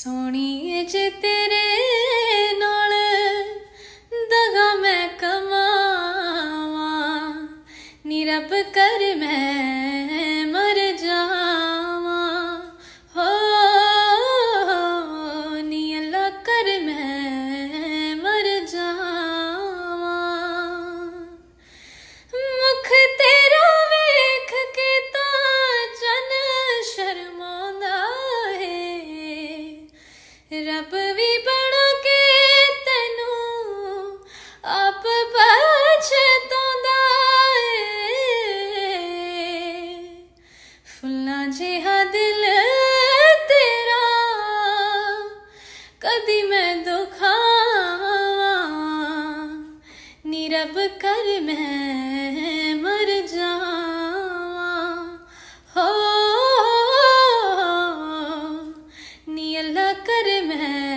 सोहणीए जे तेरे नाल दगा मैं कमावां नी रब कर मैं मर जावां हो नी अल्लाह कर मैं मर जावां मुख तेरा वेख के तां जन शर्मांदा है रब भी बन के तैनू आप पछतांदा है फुल्लां जिहा दिल तेरा कदी मैं दुखावां नी रब कर मैं मर जावां हो नी अल्लाह कर मैं